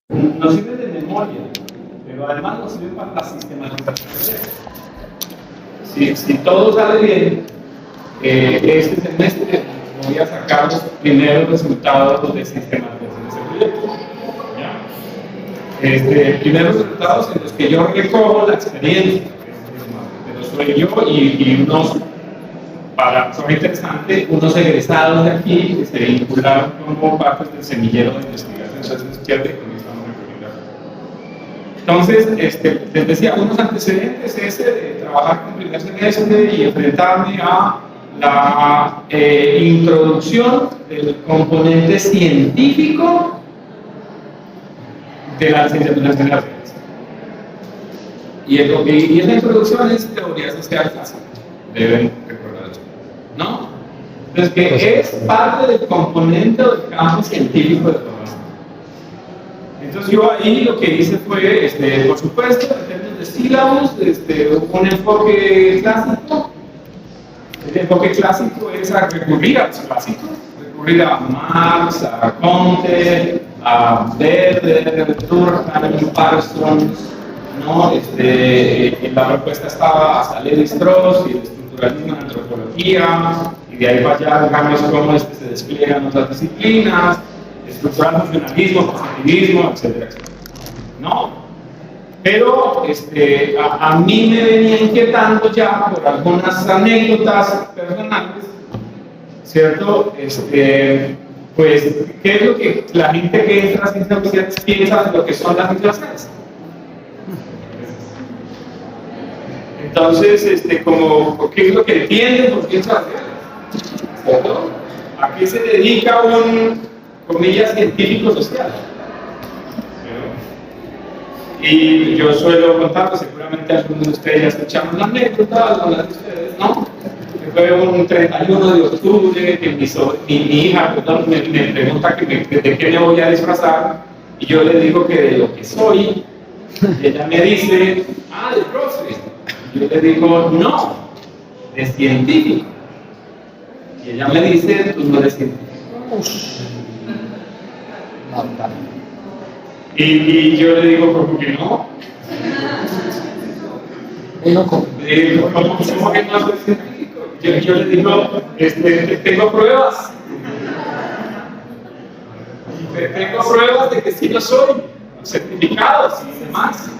nos sirve de memoria, pero además nos sirve para la sistematización. Si todo sale bien, este semestre voy a sacar los primeros resultados de sistematización de ese proyecto. Primeros resultados en los que yo recojo la experiencia de los sueños y unos, para ser interesante, unos egresados de aquí que se vincularon como parte del semillero de investigación social que estamos recomendando. Entonces, les decía, unos antecedentes ese de trabajar con primer semestre y enfrentarme a la introducción del componente científico de la licenciatura en las ciencias. Y esa introducción es teoría social clásica, deben recordar eso, ¿no? Entonces, que es parte del componente del campo científico de formación. Entonces, yo ahí lo que hice fue, por supuesto, en términos de sílabos, un enfoque clásico. El enfoque clásico es a recurrir a los clásicos, recurrir a Marx, a Comte, a Weber, Durkheim, Parsons, ¿no? La propuesta estaba hasta Levi-Strauss y el estructuralismo en antropología, y de ahí para allá, digamos, cómo se despliegan otras disciplinas, estructural funcionalismo, positivismo, etcétera, ¿no? Pero a mí me venía inquietando ya por algunas anécdotas personales, ¿cierto? Pues, ¿qué es lo que la gente que entra a ciencias sociales piensa de lo que son las ciencias sociales? Entonces, ¿qué es lo que entienden por ciencias sociales? ¿Cierto? ¿A qué se dedica un, comillas, científico social? Y yo suelo contar, seguramente algunos de ustedes ya escucharon la anécdota, algunas de ustedes, ¿no? Que fue un 31 de octubre que mi hija me pregunta de qué me voy a disfrazar, y yo le digo que de lo que soy. Y ella me dice, de profe. Y yo le digo, no, de científico. Y ella me dice, tú no eres científico. Y yo le digo, ¿por qué no? ¿Cómo que no soy científico? Yo le digo, tengo pruebas. Tengo pruebas de que sí lo soy, certificados y demás.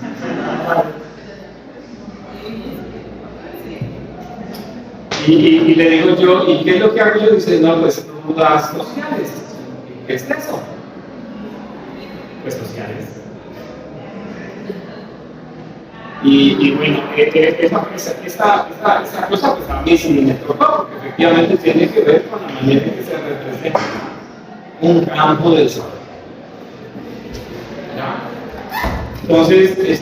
Y le digo yo, ¿y qué es lo que hago yo? Dice, no, pues dudas sociales. ¿Qué es eso? Pues sociales. Y bueno, esta cosa pues a mí sí me tocó, porque efectivamente tiene que ver con la manera en que se representa un campo de desarrollo. ¿Ya? Entonces,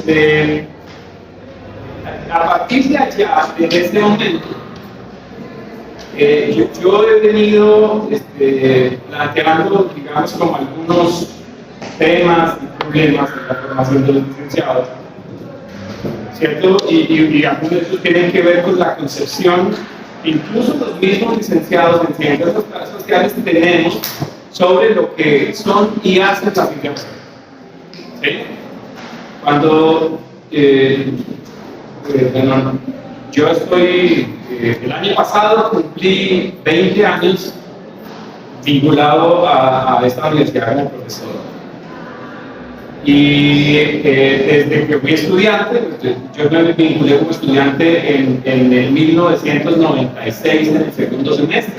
a partir de allá, en este momento, yo he venido planteando, digamos, como algunos temas y problemas de la formación de los licenciados, ¿cierto? Y algunos de estos tienen que ver con la concepción, incluso los mismos licenciados en ciencias sociales que tenemos sobre lo que son y hacen las ciencias. ¿Sí? Cuando yo el año pasado cumplí 20 años vinculado a esta universidad como profesor. Y desde que fui estudiante, yo me vinculé como estudiante en el 1996, en el segundo semestre.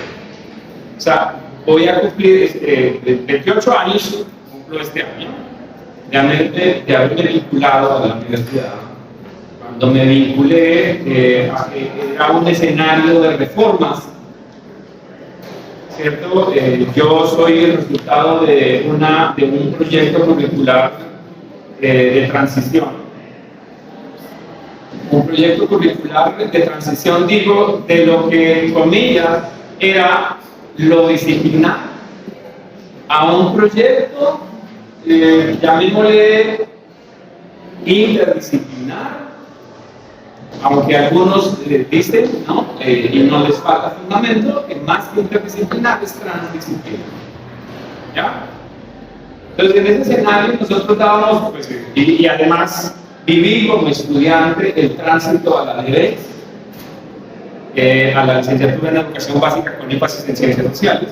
O sea, voy a cumplir 28 años, cumplo este año, de haberme vinculado a la universidad. Cuando me vinculé, era un escenario de reformas, ¿cierto? Yo soy el resultado de un proyecto curricular de transición. Un proyecto curricular de transición, digo, de lo que, en comillas, era lo disciplinar a un proyecto, llamémosle interdisciplinar, aunque algunos dicen, ¿no? Y no les falta fundamento, que más que interdisciplinar es transdisciplinar. ¿Ya? Entonces, en ese escenario nosotros dábamos, pues, y además viví como estudiante el tránsito a la LEDEX, a la licenciatura en Educación Básica con énfasis en Ciencias Sociales.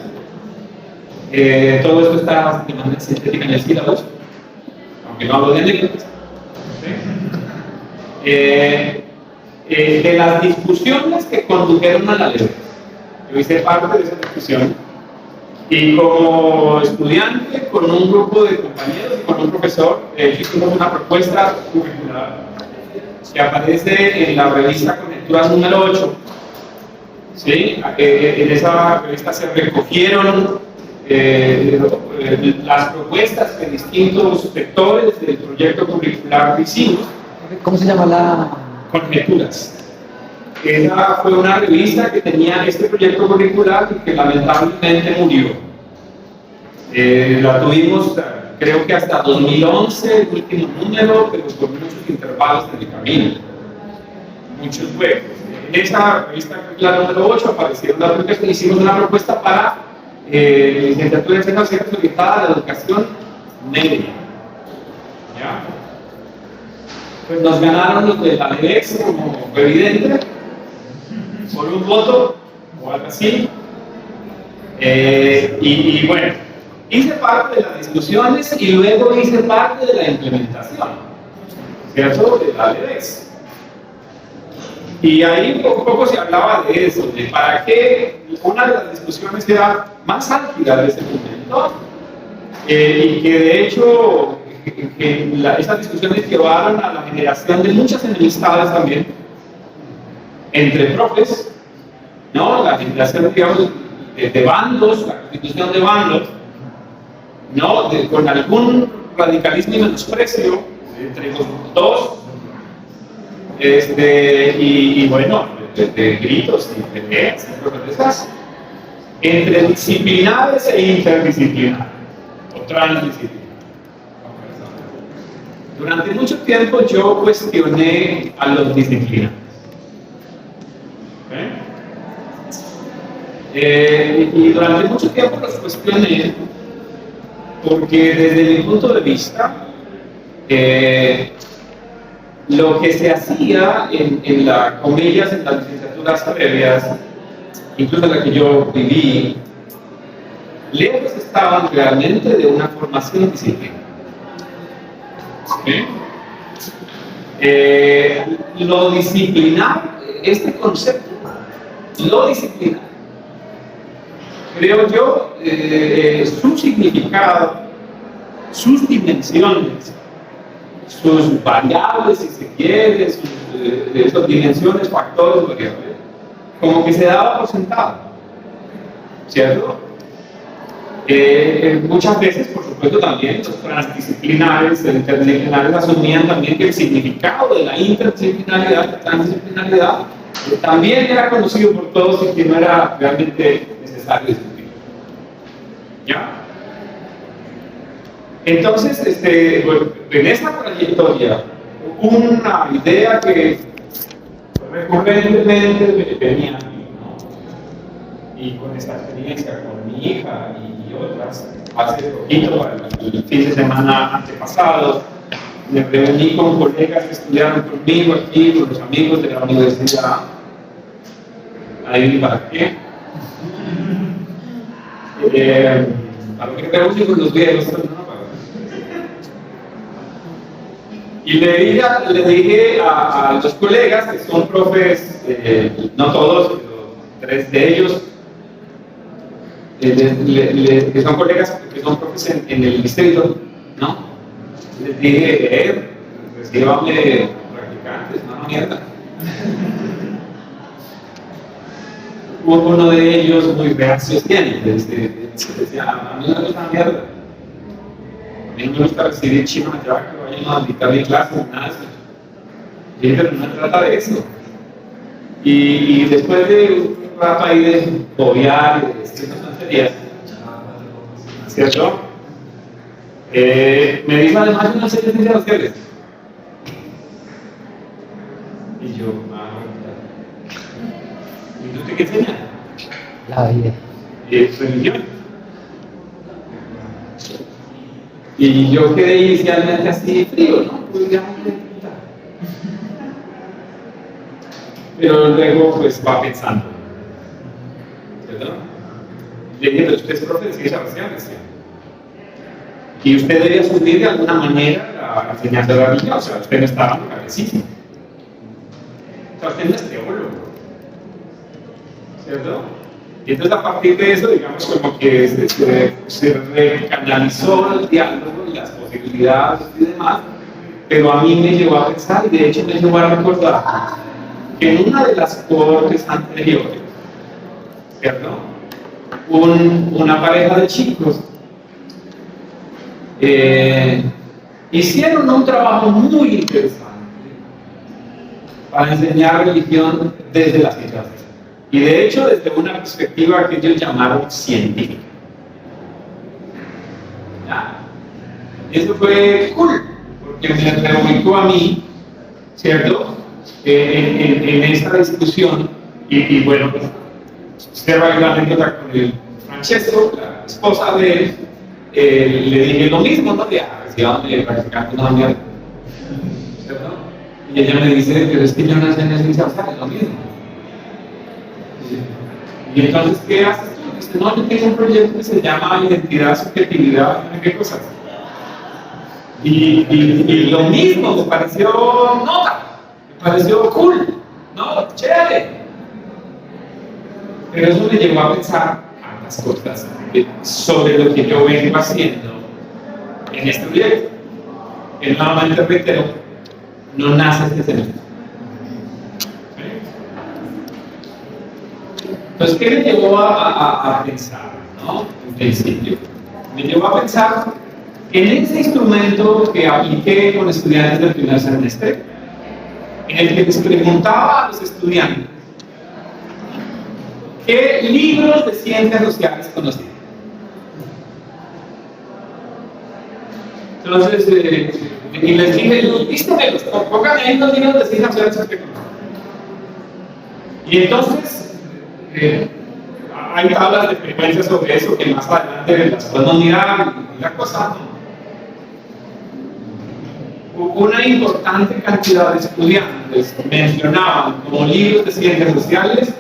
Todo esto está básicamente sintética en el sílabus, aunque no hablo de anécdotas. De las discusiones que condujeron a la LEDEX, yo hice parte de esa discusión. Y como estudiante, con un grupo de compañeros y con un profesor, hicimos una propuesta curricular que aparece en la revista Conjeturas número 8. ¿Sí? En esa revista se recogieron las propuestas que distintos sectores del proyecto curricular hicimos. ¿Cómo se llama la...? Conjeturas. Esa fue una revista que tenía este proyecto curricular y que lamentablemente murió. La tuvimos, creo que hasta 2011, el último número, pero con muchos intervalos en el camino, muchos huecos. En esa revista, la número 8, aparecieron las propuestas que hicimos una propuesta para licenciatura en Ciencias Sociales orientada a la educación media. ¿Ya? Pues nos ganaron los de la LEDEX, como fue evidente, por un voto o algo así. Y bueno, hice parte de las discusiones y luego hice parte de la implementación, ¿cierto? De la LEDEX. Y ahí poco a poco se hablaba de eso, de para qué. Una de las discusiones era más álgida de ese momento, y que de hecho esas discusiones llevaron a la generación de muchas enemistades también entre profes, ¿no? La generación, digamos, de bandos, la constitución de bandos, ¿no? Con algún radicalismo y menosprecio entre los dos, y bueno, de gritos y peleas y cosas de esas, entre disciplinares e interdisciplinares, o transdisciplinares. Durante mucho tiempo yo cuestioné a los disciplinares. Y durante mucho tiempo los cuestioné porque desde mi punto de vista lo que se hacía en las comillas, en las licenciaturas previas, incluso la que yo viví, lejos estaban realmente de una formación disciplinaria. Lo disciplinar, este concepto, lo disciplinar, creo yo, su significado, sus dimensiones, sus variables, si se quiere, sus dimensiones, factores, variables, como que se daba por sentado, ¿cierto? Muchas veces, por supuesto, también los transdisciplinares, los interdisciplinares asumían también que el significado de la interdisciplinaridad, la transdisciplinaridad, también era conocido por todos y que no era realmente necesario discutir. ¿Ya? Entonces, bueno, en esta trayectoria, una idea que recurrentemente venía a mí, ¿no? Y con esta experiencia con mi hija y otras, hace poquito, el fin de semana antepasado, me reuní con colegas que estudiaron conmigo aquí, con los amigos de la universidad. Ahí, ¿para qué? Para lo que reúne con los viejos, ¿no? Y le dije a los colegas, que son profes, no todos, pero 3 de ellos, que son colegas que son profes en el distrito, ¿no? Les dije, recíbanme practicantes, no mierda. Uno de ellos muy reacios tiene, decía, a mí no me gusta la mierda. A mí no me gusta recibir chino allá, que vayan a dictar mi clase, nada de eso. Y pero no se trata de eso. Y después de un rato ahí de bobear y de decir unas tonterías, ¿cierto? Me dijo además una serie de ciencias sociales. Y yo, ¿y usted qué enseña? La vida. Religión. Y yo quedé inicialmente así frío, ¿no? Pues ya me voy a quitar. Pero luego pues va pensando, ¿cierto? Le dije, pero usted es profe de ciencias sociales, ¿sí? Y usted debe asumir de alguna manera la enseñanza de la vida, o sea, usted no está dando catecismo. O sea, usted no es teólogo, ¿cierto? Y entonces a partir de eso, digamos, como que se recanalizó el diálogo y las posibilidades y demás, pero a mí me llevó a pensar, y de hecho me llevó a recordar, que en una de las cortes anteriores, ¿cierto? Una pareja de chicos hicieron un trabajo muy interesante para enseñar religión desde las ciencias. Y de hecho, desde una perspectiva que ellos llamaron científica. ¿Ya? Eso fue cool, porque me reubicó a mí, ¿cierto? En esta discusión, y bueno, cierra la anécdota con el Francesco, la esposa de él, le dije lo mismo, ¿no? De practicando una mierda, ¿cierto? Y ella me dice, pero es que yo nací en la ciencia, o sea, es lo mismo. Y entonces, ¿qué haces tú? Dice, no, yo tengo un proyecto que se llama identidad, subjetividad, ¿qué cosas? Y lo mismo, me pareció nota, me pareció cool, ¿no? Chévere. Pero eso me llevó a pensar ambas cosas sobre lo que yo vengo haciendo en este proyecto. Que nuevamente reitero, no nace este semestre. Entonces, ¿qué me llevó a pensar, ¿no? En principio, me llevó a pensar en ese instrumento que apliqué con estudiantes del primer semestre, en el que les preguntaba a los estudiantes qué libros de ciencias sociales conocían. Entonces, y les dije, lístemelos, pónganme ahí los libros de ciencias sociales que conocen. Y entonces, hay tablas de frecuencia sobre eso que más adelante las podemos mirar y la cosa. Una importante cantidad de estudiantes mencionaban como libros de ciencias sociales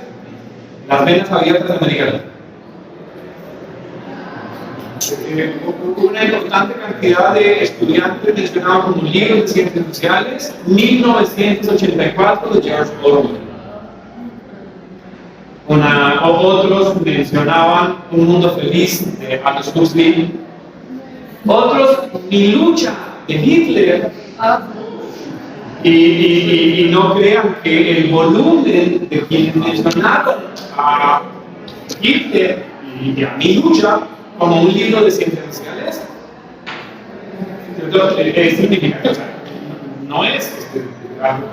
las venas abiertas de América Latina. Una importante cantidad de estudiantes mencionaban como libros de ciencias sociales 1984 de George Orwell. Otros mencionaban Un Mundo Feliz de Aldous Huxley. Otros Mi Lucha de Hitler. Y no crean que el volumen de quienes mencionaron a Hitler y a Mi Lucha como un libro de ciencias sociales es significativo. O sea, no es algo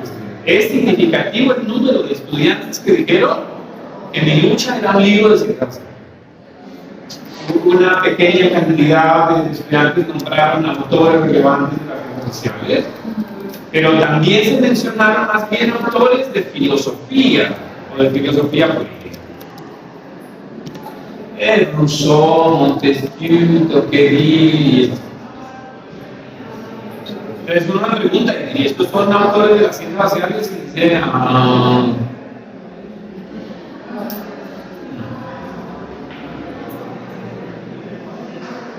que es significativo el número de estudiantes que dijeron que Mi Lucha era un libro de ciencias sociales. Una pequeña cantidad de estudiantes nombraron autores relevantes de las ciencias sociales, pero también se mencionaron más bien autores de filosofía o de filosofía política. Rousseau, Montesquieu, Tocqueville. Entonces uno me pregunta, ¿y estos son autores de las ciencias sociales? Y dice,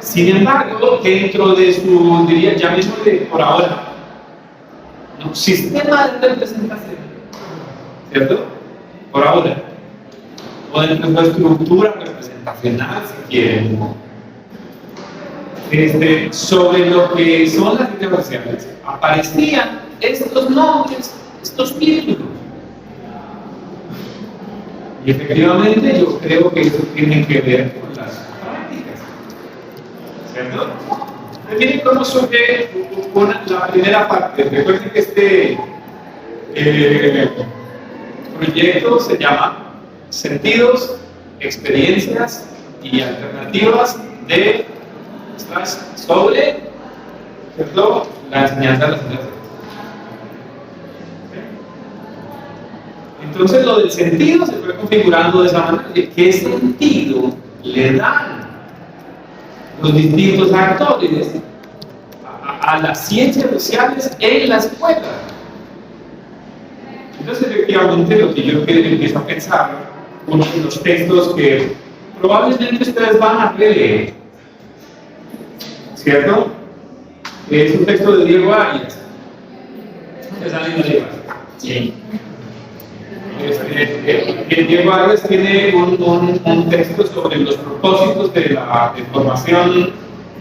sin embargo, dentro de su, diría, llamémosle por ahora, ¿no? Sistema de representación, ¿cierto? Por ahora. O dentro de su estructura representacional, si quieren, sobre lo que son las ciencias sociales, aparecían estos nombres, estos títulos. Y efectivamente yo creo que eso tiene que ver con las prácticas, ¿cierto? Miren cómo surge la primera parte. Recuerden que este proyecto se llama Sentidos, Experiencias y Alternativas de sobre, ¿cierto?, la enseñanza de las ciencias. Entonces lo del sentido se fue configurando de esa manera. ¿Qué sentido le dan los distintos actores a las ciencias sociales en la escuela. Entonces, efectivamente, lo que yo empiezo a pensar, uno de los textos que probablemente ustedes van a releer, ¿cierto? Es un texto de Diego Arias. ¿Es alguien de Diego? Sí. Diego Arias tiene un texto sobre los propósitos de la formación,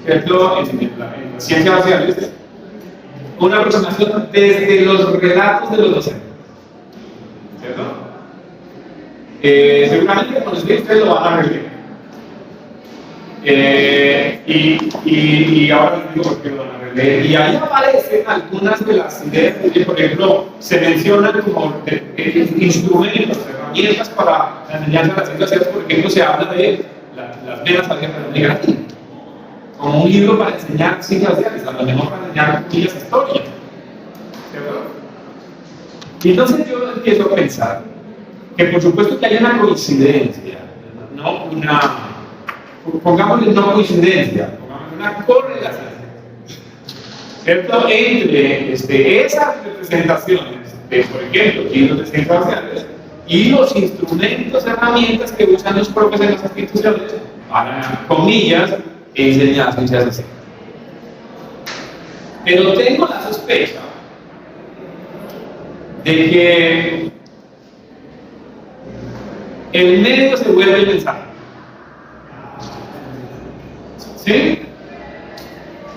¿cierto? En las ciencias sociales, una aproximación desde los relatos de los docentes, ¿cierto? Seguramente cuando ustedes lo van a releer. Y ahora les digo por qué lo van a releer. Y ahí aparecen algunas de las ideas que, por ejemplo, se mencionan como instrumentos, herramientas para la enseñanza de las ciencias sociales. Por ejemplo, se habla de las venas álgebra negativa, como un libro para enseñar ciencias sociales, a lo mejor para enseñar muchas historias, ¿cierto? Y entonces yo empiezo a pensar que por supuesto que hay una coincidencia, no pongámosle no coincidencia, pongámosle una correlación, ¿cierto? Entre esas representaciones de, por ejemplo, libros de ciencias sociales y los instrumentos, herramientas que usan los propios en las instituciones para, comillas, enseñar ciencias sociales. Pero tengo la sospecha de que el medio se vuelve el mensaje. ¿Sí?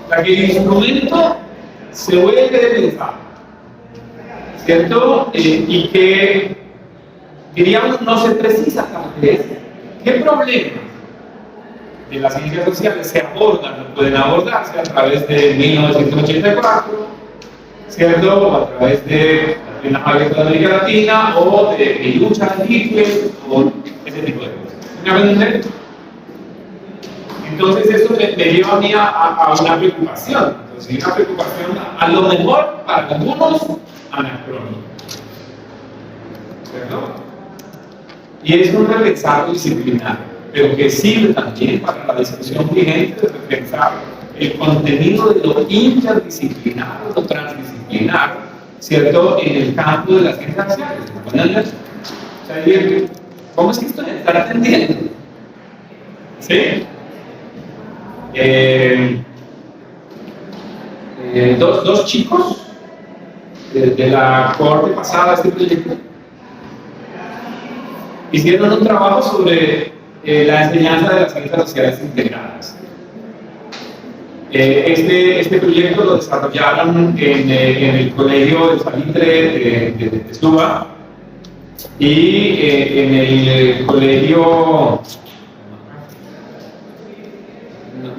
Para que el instrumento se vuelve el mensaje, ¿cierto? Y que, diríamos, no se precisa tal vez qué problemas de las ciencias sociales se abordan o pueden abordarse a través de 1984, ¿cierto? O a través de la Agenda de América Latina o de lucha de Hitler o ese tipo de cosas. ¿Me van a entender? Entonces eso me lleva a mí a una preocupación. Entonces, una preocupación a lo mejor para algunos anacrónica, ¿cierto? Y es un repensar disciplinario, pero que sirve también para la discusión vigente de repensar el contenido de lo interdisciplinar o transdisciplinar, ¿cierto? En el campo de las ciencias sociales. O sea, ¿cómo es que esto me está entendiendo? ¿Sí? Dos chicos de la cohorte pasada de este proyecto hicieron un trabajo sobre la enseñanza de las ciencias sociales integradas. Este proyecto lo desarrollaron en el Colegio del Salitre de Suba y en el colegio,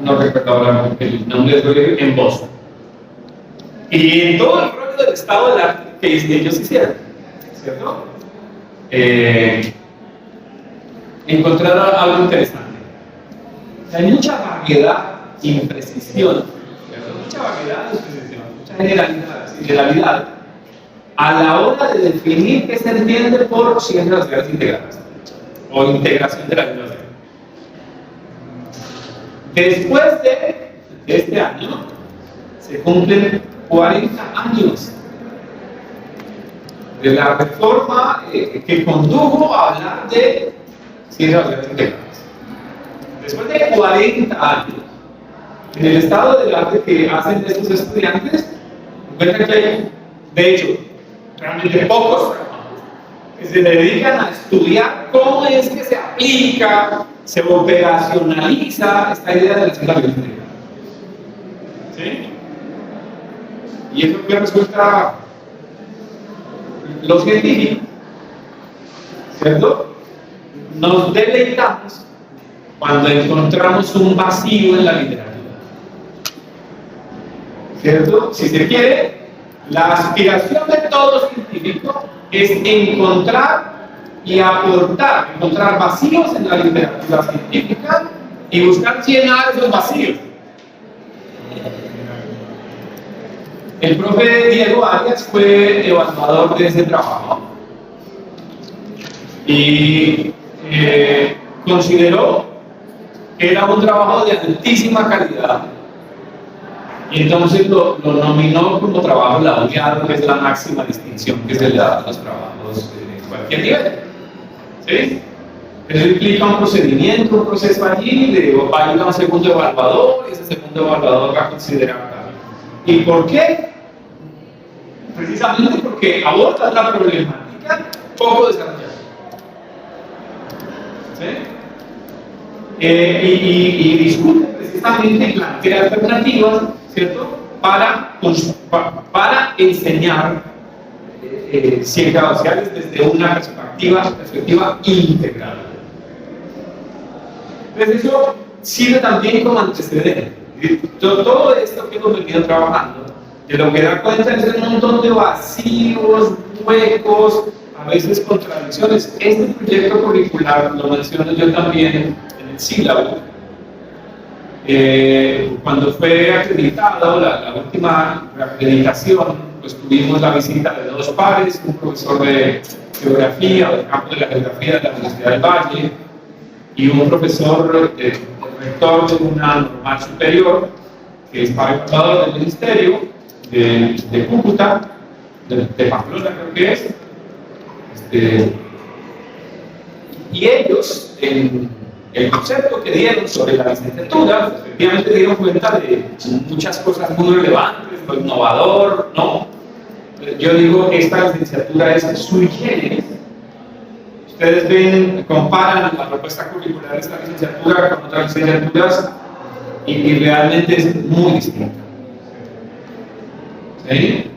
no recuerdo ahora el nombre del colegio, en Boston. Y en todo el rollo del estado del arte que ellos hicieron, ¿cierto? Encontraron algo interesante. Hay mucha variedad y imprecisión, mucha variedad y imprecisión, mucha generalidad a la hora de definir qué se entiende por ciencias sociales integradas o integración de la vida. Después de este año se cumplen 40 años de la reforma que condujo a hablar de ciencias sociales integradas. Después de 40 años, en el estado del arte que hacen estos estudiantes, encuentran que hay, de hecho, realmente pocos que se dedican a estudiar cómo es que se aplica, se operacionaliza esta idea de la ciencia social. ¿Sí? Y eso que resulta los científicos, ¿cierto? Nos deleitamos cuando encontramos un vacío en la literatura, ¿cierto? Si se quiere, la aspiración de todo científico es encontrar y aportar, encontrar vacíos en la literatura científica y buscar llenar esos vacíos. El profe Diego Arias fue evaluador de ese trabajo y consideró que era un trabajo de altísima calidad Y entonces lo nominó como trabajo laureado, que es la máxima distinción que se le da a los trabajos de cualquier nivel. ¿Sí? Eso implica un procedimiento, un proceso allí, va a ir a un segundo evaluador, y ese segundo evaluador va a considerar tal. ¿Y por qué? Precisamente porque aborda la problemática poco desarrollada. ¿Sí? Y discute precisamente y plantea alternativas, ¿cierto? Para enseñar ciencias sociales desde una perspectiva integral. Entonces eso sirve también como antecedente. Todo esto que hemos venido trabajando, de lo que da cuenta es un montón de vacíos, huecos, a veces contradicciones. Este proyecto curricular lo menciono yo también en el sílabo. Cuando fue acreditado, la última acreditación, pues tuvimos la visita de dos pares, un profesor de geografía, del campo de la geografía de la Universidad del Valle, y un profesor, rector de una normal superior, que es para evaluador del ministerio de Cúcuta, de Pamplona creo que es. Y ellos, en el concepto que dieron sobre la licenciatura, efectivamente dieron cuenta de muchas cosas muy relevantes, lo innovador, ¿no? Yo digo que esta licenciatura es sui generis. Ustedes ven, comparan la propuesta curricular de esta licenciatura con otras licenciaturas y realmente es muy distinta. ¿Sí?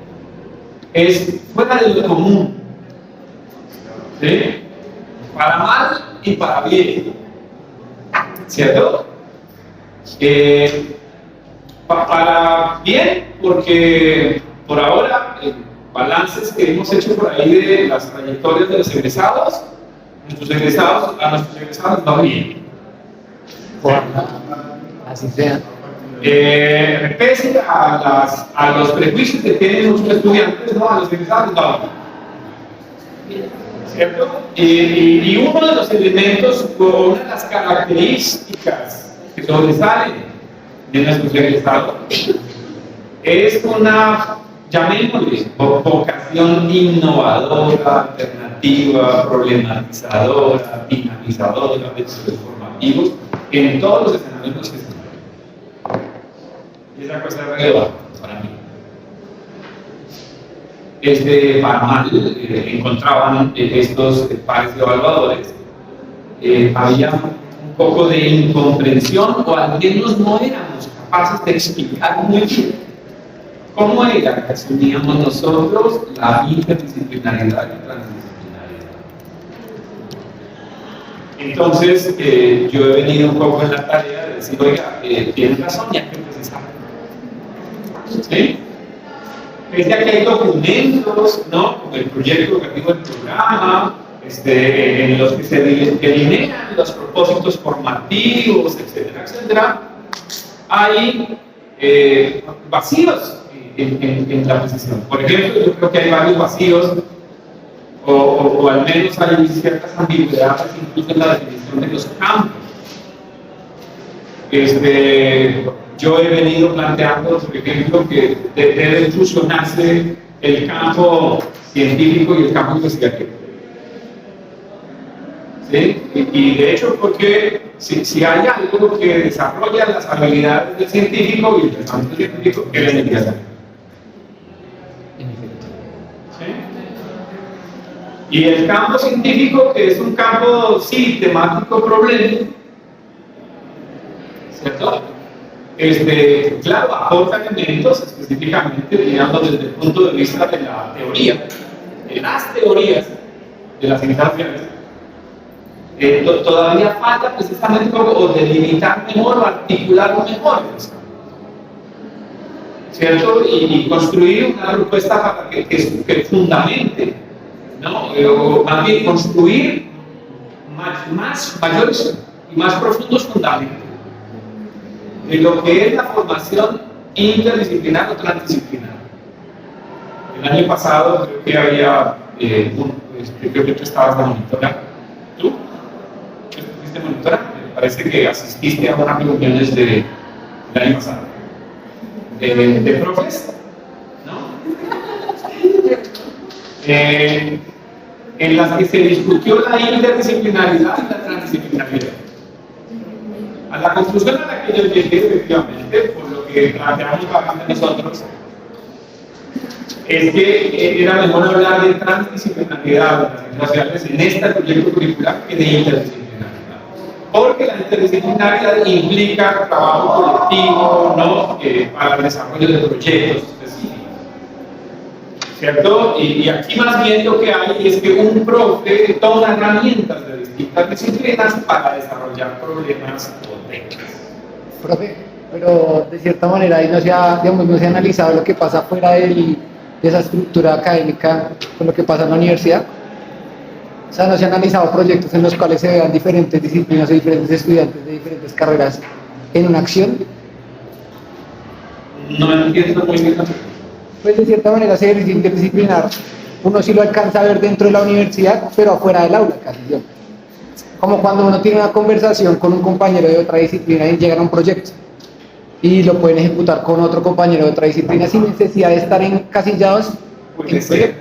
Es fuera de lo común. ¿Sí? Para mal y para bien. ¿Cierto? Para bien, porque por ahora, balances que hemos hecho por ahí de las trayectorias de los egresados, a nuestros egresados va bien. Así sea. Pese a los prejuicios que tienen muchos estudiantes, no, a los egresados va bien. ¿Cierto? Y uno de los elementos, o una de las características que sobresalen de nuestros egresados es una, llamémosle, vocación innovadora, alternativa, problematizadora, dinamizadora, de estudios formativos en todos los escenarios que se dan. Y esa cosa es relevante para mí. Para mal, encontraban estos pares de evaluadores, había un poco de incomprensión, o al menos no éramos capaces de explicar muy bien cómo era que asumíamos nosotros la interdisciplinaridad y la transdisciplinaridad. Entonces, yo he venido un poco en la tarea de decir, oiga, tienen razón, ya que precisamos. ¿Sí? Pese a que hay documentos, ¿no? Como el proyecto educativo del programa, en los que se delinean los propósitos formativos, etcétera, etcétera, hay vacíos en la posición. Por ejemplo, yo creo que hay varios vacíos, o al menos hay ciertas ambigüedades incluso en la definición de los campos. Yo he venido planteando, por ejemplo, que debe fusionarse el campo científico y el campo investigativo. ¿Sí? Y de hecho, porque si hay algo que desarrolla las habilidades del científico y el pensamiento científico, es la investigación. ¿Sí? Y el campo científico, que es un campo, sí, temático, problema, ¿cierto? Claro, aporta elementos específicamente, digamos, desde el punto de vista de la teoría, de las teorías de las ciencias sociales. Todavía falta precisamente o delimitar mejor o articular mejor, ¿cierto? Y construir una propuesta para que fundamente, ¿no? O más bien construir mayores y más profundos fundamentos de lo que es la formación interdisciplinar o transdisciplinar. El año pasado creo que había creo que tú estabas de monitora. ¿Tú? ¿Tú fuiste monitora? Me parece que asististe a unas reuniones del año pasado. de profes, ¿no? En las que se discutió la interdisciplinaridad y la transdisciplinaridad. A la conclusión a la que yo llegué, efectivamente, por lo que planteamos bastante nosotros, es que era mejor hablar de transdisciplinaridad de las ciencias sociales en este proyecto curricular que de interdisciplinaridad. Porque la interdisciplinaridad implica trabajo colectivo, ¿no? Para el desarrollo de proyectos específicos. ¿Cierto? Y aquí más bien lo que hay es que un profe toma herramientas de distintas disciplinas para desarrollar problemas o técnicas. Profe, pero de cierta manera ahí no se ha, digamos, no se ha analizado lo que pasa fuera de esa estructura académica con lo que pasa en la universidad. O sea, no se han analizado proyectos en los cuales se vean diferentes disciplinas y diferentes estudiantes de diferentes carreras en una acción. No entiendo muy bien. Pues de cierta manera ese ejercicio interdisciplinar uno sí lo alcanza a ver dentro de la universidad, pero afuera del aula casi siempre. Como cuando uno tiene una conversación con un compañero de otra disciplina y llegan a un proyecto y lo pueden ejecutar con otro compañero de otra disciplina sin necesidad de estar encasillados. Puede ser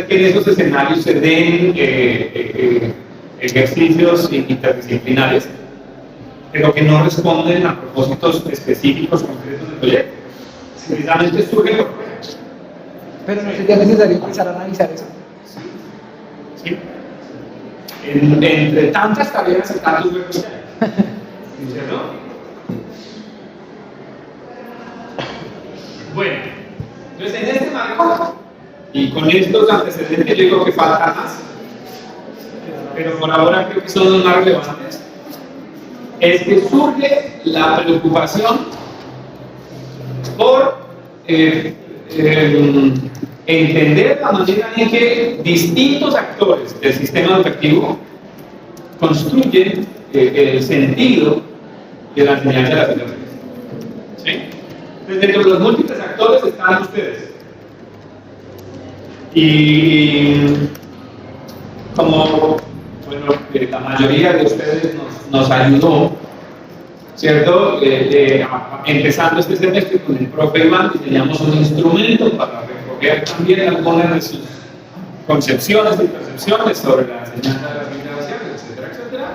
que en esos escenarios se den ejercicios interdisciplinares, pero que no responden a propósitos específicos concretos del proyecto. Precisamente surge por proyectos. Pero no sería necesario empezar a analizar eso. Sí. Entre tantas tareas y tantos huecos que hay. ¿Cierto? Bueno, entonces en este marco y con estos antecedentes yo digo que falta más, pero por ahora creo que son los más relevantes, es que surge la preocupación por entender la manera en que distintos actores del sistema educativo construyen el sentido de la enseñanza de la filosofía. ¿Sí? Entonces, dentro de los múltiples actores están ustedes. Y como bueno, la mayoría de ustedes nos ayudó, ¿cierto? Empezando este semestre con el profe Iván, diseñamos un instrumento para recoger también algunas de sus concepciones y percepciones sobre la enseñanza de las generaciones, etcétera, etcétera.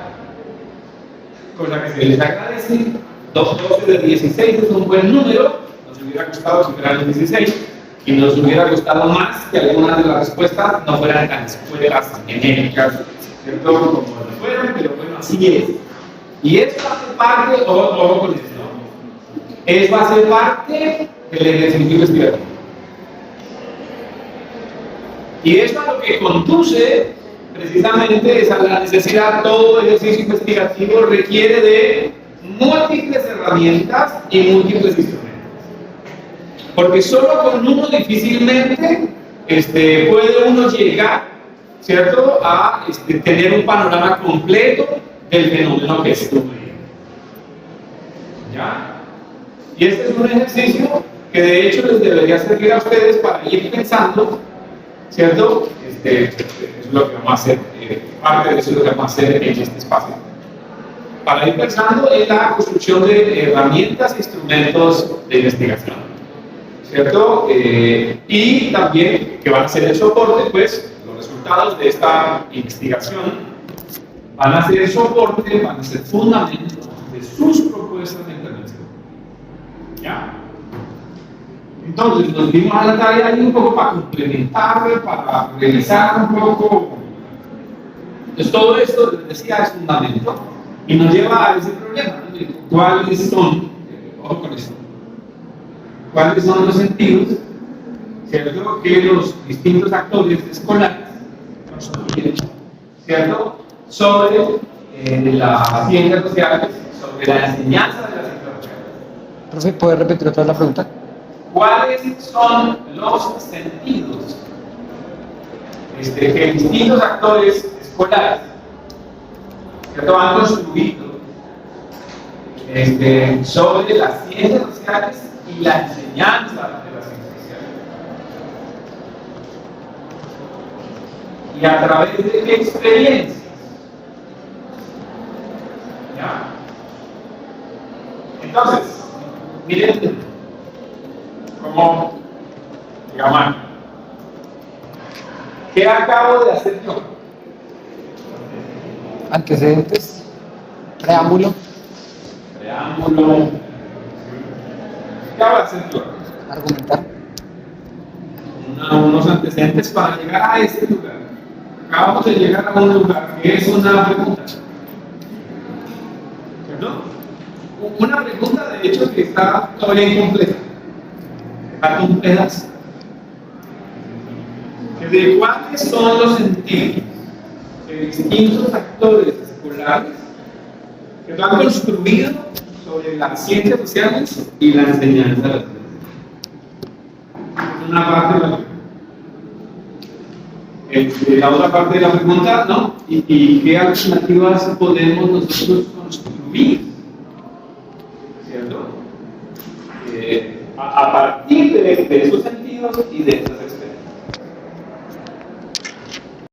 Cosa que se les agradece. 12 de 16 es un buen número, nos hubiera gustado si fueran los 16, y nos hubiera gustado más que algunas de las respuestas no fueran tan escuelas genéricas, ¿cierto? Como lo fueron, pero bueno, así es. Y eso hace parte, ojo con esto, eso hace parte del ejercicio investigativo. Y esto a lo que conduce precisamente es a la necesidad, todo ejercicio investigativo requiere de múltiples herramientas y múltiples instrumentos. Porque solo con uno difícilmente puede uno llegar, ¿cierto?, a tener un panorama completo del fenómeno que estudia. ¿Ya? Y este es un ejercicio que de hecho les debería servir a ustedes para ir pensando, ¿cierto? Es lo que vamos a hacer, parte de eso es lo que vamos a hacer en este espacio. Para ir pensando en la construcción de herramientas e instrumentos de investigación, ¿cierto? Y también que van a ser el soporte, pues, los resultados de esta investigación van a ser soporte, van a ser fundamento de sus propuestas de intervención. ¿Ya? Entonces, nos dimos a la tarea ahí un poco para complementar, para revisar un poco. Entonces, todo esto, les decía, es fundamento y nos lleva a ese problema, ¿no? ¿Cuáles son, ojo con esto, cuáles son los sentidos, ¿cierto?, que los distintos actores escolares construyen, ¿cierto?, sobre las ciencias sociales, sobre la enseñanza de las ciencias sociales. Profe, ¿puede repetir otra vez la pregunta? ¿Cuáles son los sentidos que distintos actores escolares, ¿cierto?, han construido sobre las ciencias sociales y la enseñanza de las ciencias sociales? ¿Y a través de qué experiencias? ¿Ya? Entonces, miren, Gamma. ¿Qué acabo de hacer yo? Antecedentes, preámbulo, Preámbulo. ¿Qué acabo de hacer yo? argumentar, Unos antecedentes para llegar a este lugar. Acabamos de llegar a un lugar que es una pregunta. ¿Cierto? Una pregunta, de hecho, que está todavía incompleta. Falta un pedazo. ¿De cuáles son los sentidos de distintos actores escolares que lo han construido sobre las ciencias sociales y la enseñanza de las ciencias? Es una parte de la pregunta. La otra parte de la pregunta, ¿no? ¿Y qué alternativas podemos nosotros construir? ¿Cierto? A partir de esos sentidos y de esas